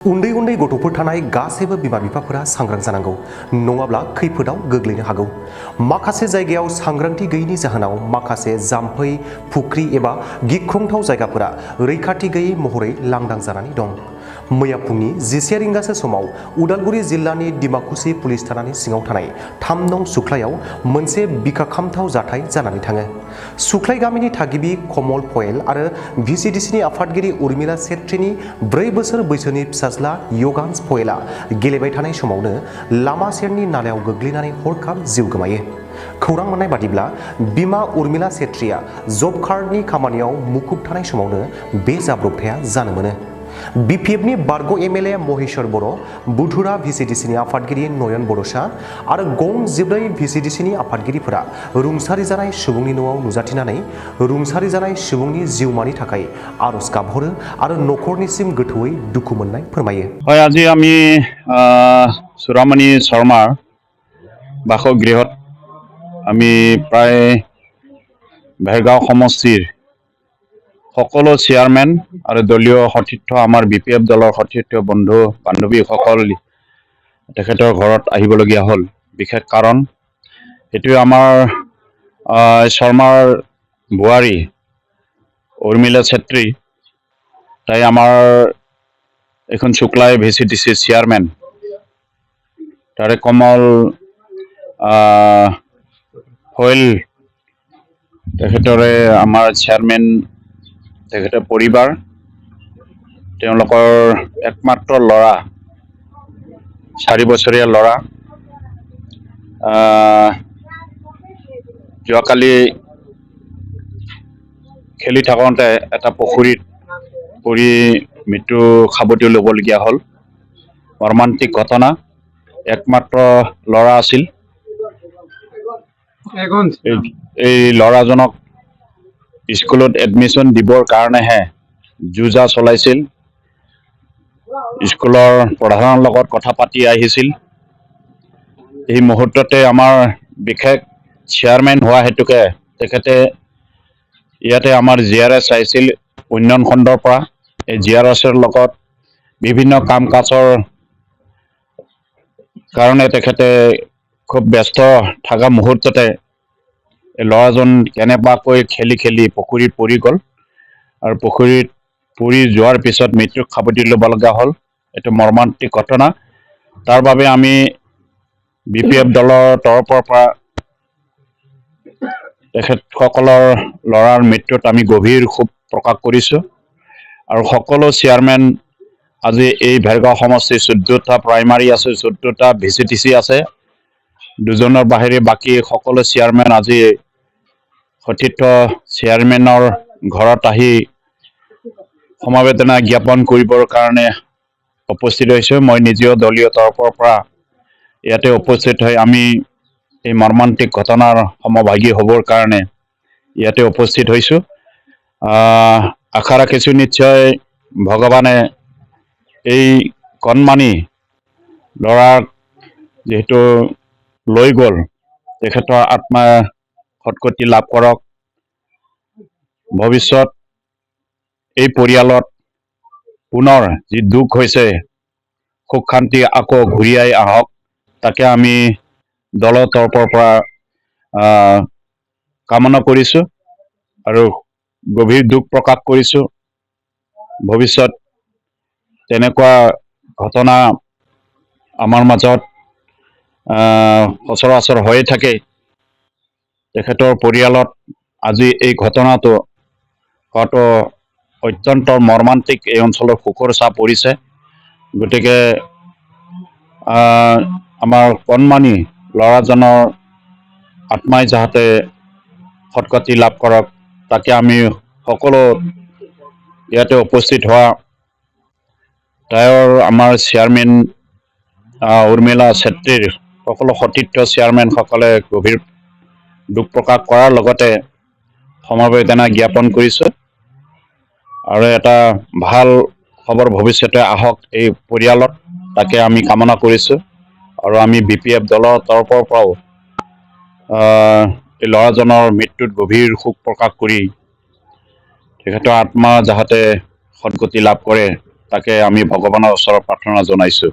उन्दै उन्दै गथ'फोर थानाय गासैबो बिमा-बिफाफोरा सांग्रां जानांगौ नङाब्ला खैफोदाव गोग्लैनो हागौ। माखासे जायगायाव सांग्रांथि गैयैनि जाहोनाव माखासे जाम्फै, फुख्रि एबा गिख्रंथाव जायगाफोरा रैखाथि गैयै महरै लांदां जानानै दं। मैया फुंनि 11 रिंगासो समाव उदालगुरि जिल्लानि डिमाकुसि पुलिस थानानि सिङाव थानाय 3 नं सुख्लायाव मोनसे बिखाखामथाव जाथाय जानानै थाङो। सुख्लाय गामिनि थागिबि कमल पयेल आरो भिसिडिसिनि आफादगिरि उर्मिला सेत्रीनि 4 बोसोर बैसोनि फिसाज्ला यगान्स पयेलआ गेलेबाय थानाय समावनो लामा सेरनि नालायाव गोग्लैनानै हरखाब जिउ गोमायो। खौरां मोननाय बादिब्ला बिमा उर्मिला सेत्रीया जब कार्डनि खामानियाव मुखुब थानाय समावनो बे जाब्रबथाया जानो मोनो। बिपिएफनि बारग' एमएलए महेश्वर बर', बुधुरा भिसिडिसिनि आफादगिरि नयन बड'सा आरो गं 14 भिसिडिसिनि आफादगिरिफोरा रुंसारि जानाय सुबुंनि न'आव नुजाथिनानै रुंसारि जानाय सुबुंनि जिउमानि थाखाय आरज गाबहरो आरो नखरनिसिम गोथौयै दुखु मोननाय फोरमायो। আজি আমি চূড়ামণি শৰ্মাৰ বাসগৃহত আমি প্ৰায় ভেৰগাঁও সমষ্টিৰ সকলো চেয়াৰমেন আৰু দলীয় সতীৰ্থ আমাৰ বিপিএফ দলৰ সতীৰ্থ বন্ধু বান্ধৱীসকল তেখেতৰ ঘৰত আহিবলগীয়া হ'ল। বিশেষ কাৰণ এইটোৱে আমাৰ শৰ্মাৰ বোৱাৰী উৰ্মিলা চেত্ৰী, তাই আমাৰ এখন শুক্লাই ভিচিডিচি চেয়াৰমেন, তাৰে কমল পয়েল তেখেতৰে আমাৰ চেয়াৰমেন, তেখেতৰ পৰিবাৰ, তেওঁলোকৰ একমাত্ৰ ল'ৰা, 4 বছৰীয়া ল'ৰা যোৱাকালি খেলি থাকোঁতে এটা পুখুৰীত পৰি মৃত্যু সাবটি ল'বলগীয়া হ'ল। মৰ্মান্তিক ঘটনা। একমাত্ৰ ল'ৰা আছিল। এই ল'ৰাজনক স্কুলত এডমিশ্যন দিবৰ কাৰণেহে যুঁজা চলাইছিল। স্কুলৰ প্ৰধানৰ লগত কথা পাতি আহিছিল। এই মুহূৰ্ততে আমাৰ বিশেষ চেয়াৰমেন হোৱা হেতুকে তেখেতে ইয়াতে আমাৰ জিআৰএছ আহিছিল উন্নয়ন খণ্ডৰ পৰা। এই জিআৰএছৰ লগত বিভিন্ন কাম কাজৰ কাৰণে তেখেতে খুব ব্যস্ত থকা মুহূৰ্ততে ল'ৰাজন কেনেবাকৈ খেলি খেলি পুখুৰীত পৰি গ'ল আৰু পুখুৰীত পৰি যোৱাৰ পিছত মৃত্যুক সাবটি ল'ব লগা হ'ল। এইটো মৰ্মান্তিক ঘটনা। তাৰ বাবে আমি বিপিএফ দলৰ তৰফৰ পৰা তেখেতসকলৰ ল'ৰাৰ মৃত্যুত আমি গভীৰ শোক প্ৰকাশ কৰিছোঁ আৰু সকলো চেয়াৰমেন আজি এই ভেৰগাঁও সমষ্টিৰ 14টা প্ৰাইমাৰী আছে, 14টা ভিচিডিচি আছে, 2জনৰ বাহিৰে বাকী সকলো চেয়াৰমেন আজি সতীৰ্থ চেয়াৰমেনৰ ঘৰত আহি সমবেদনা জ্ঞাপন কৰিবৰ কাৰণে উপস্থিত হৈছোঁ। মই নিজেও দলীয় তৰফৰ পৰা ইয়াতে উপস্থিত হৈ আমি এই মৰ্মান্তিক ঘটনাৰ সমভাগী হ'বৰ কাৰণে ইয়াতে উপস্থিত হৈছোঁ। আশা ৰাখিছোঁ নিশ্চয় ভগৱানে এই কণমানি ল'ৰাক যিহেতু লৈ গ'ল, তেখেতৰ আত্মা সদ্গতি লাভ কৰক। ভৱিষ্যত এই পৰিয়ালত পুনৰ যি দুখ হৈছে, সুখ শান্তি আকৌ ঘূৰিয়াই আহক, তাকে আমি দলৰ তৰফৰ পৰা কামনা কৰিছোঁ আৰু গভীৰ দুখ প্ৰকাশ কৰিছোঁ। ভৱিষ্যত তেনেকুৱা ঘটনা আমাৰ মাজত সচৰাচৰ হৈয়ে থাকে। তেখেতৰ পৰিয়ালত আজি এই ঘটনাটো হোৱাটো অত্যন্ত মৰ্মান্তিক। এই অঞ্চলৰ শোকৰ ছাপ পৰিছে। গতিকে আমাৰ কণমানি ল'ৰাজনৰ আত্মাই যাতে সদ্গতি লাভ কৰক, তাকে আমি সকলো ইয়াতে উপস্থিত হোৱা তাইৰ আমাৰ চেয়াৰমেন উৰ্মিলা চেত্ৰীৰ সকলো সতীৰ্থ চেয়াৰমেনসকলে গভীৰ দুখ প্ৰকাশ কৰাৰ লগতে সমবেদনা জ্ঞাপন কৰিছোঁ আৰু এটা ভাল খবৰ ভৱিষ্যতে আহক এই পৰিয়ালত, তাকে আমি কামনা কৰিছোঁ। আৰু আমি বিপিএফ দলৰ তৰফৰ পৰাও এই ল'ৰাজনৰ মৃত্যুত গভীৰ শোক প্ৰকাশ কৰি তেখেতৰ আত্মা যাতে সদ্গতি লাভ কৰে তাকে আমি ভগৱানৰ ওচৰত প্ৰাৰ্থনা জনাইছোঁ।